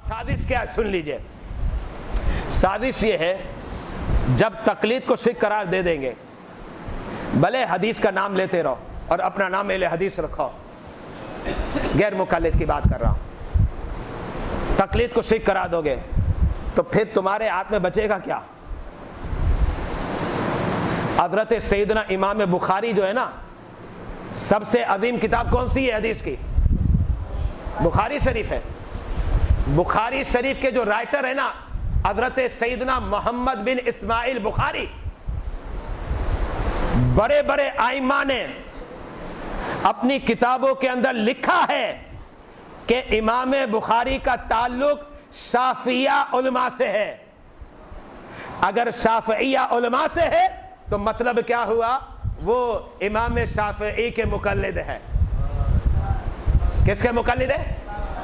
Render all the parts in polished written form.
سازش کیا ہے سن لیجئے. سازش یہ ہے جب تقلید کو شرک قرار دے دیں گے، بھلے حدیث کا نام لیتے رہو اور اپنا نام اہل حدیث رکھو، غیر مقلد کی بات کر رہا ہوں، تقلید کو شرک قرار دو گے تو پھر تمہارے ہاتھ میں بچے گا کیا؟ حضرت سیدنا امام بخاری جو ہے نا، سب سے عظیم کتاب کون سی ہے حدیث کی؟ بخاری شریف ہے. بخاری شریف کے جو رائٹر ہے نا حضرت سیدنا محمد بن اسماعیل بخاری، بڑے بڑے ائمہ نے اپنی کتابوں کے اندر لکھا ہے کہ امام بخاری کا تعلق شافعیہ علماء سے ہے. اگر شافعیہ علماء سے ہے تو مطلب کیا ہوا؟ وہ امام شافعی کے مقلد ہے. کس کے مقلد ہے؟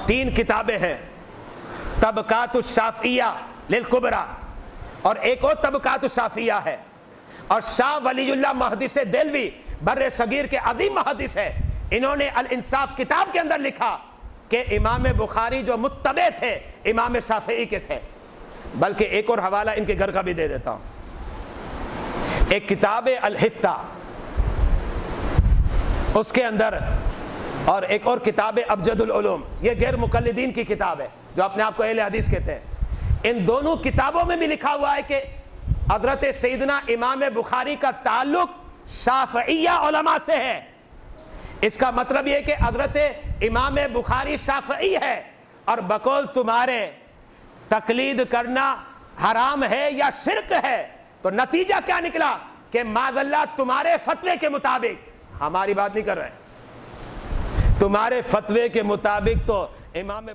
3 کتابیں ہیں، طبقات الشافعیہ للکبریٰ اور ایک اور طبقات الشافعیہ ہے. اور شاہ ولی اللہ محدث دہلوی بر صغیر کے عظیم محدث ہے، انہوں نے الانصاف کتاب کے اندر لکھا کہ امام بخاری جو متبع تھے امام شافعی کے تھے. بلکہ ایک اور حوالہ ان کے گھر کا بھی دے دیتا ہوں. ایک کتاب الحتہ اس کے اندر، اور ایک اور کتاب ابجد العلوم، یہ غیر مقلدین کی کتاب ہے جو اپنے آپ کو اہل حدیث کہتے ہیں. ان دونوں کتابوں میں بھی لکھا ہوا ہے کہ حضرت سیدنا امام بخاری کا تعلق شافعیہ علماء سے ہے. اس کا مطلب یہ کہ حضرت امام بخاری شافعی ہے، اور بقول تمہارے تقلید کرنا حرام ہے یا شرک ہے. تو نتیجہ کیا نکلا کہ معاذ اللہ تمہارے فتوے کے مطابق، ہماری بات نہیں کر رہے، تمہارے فتوے کے مطابق تو امام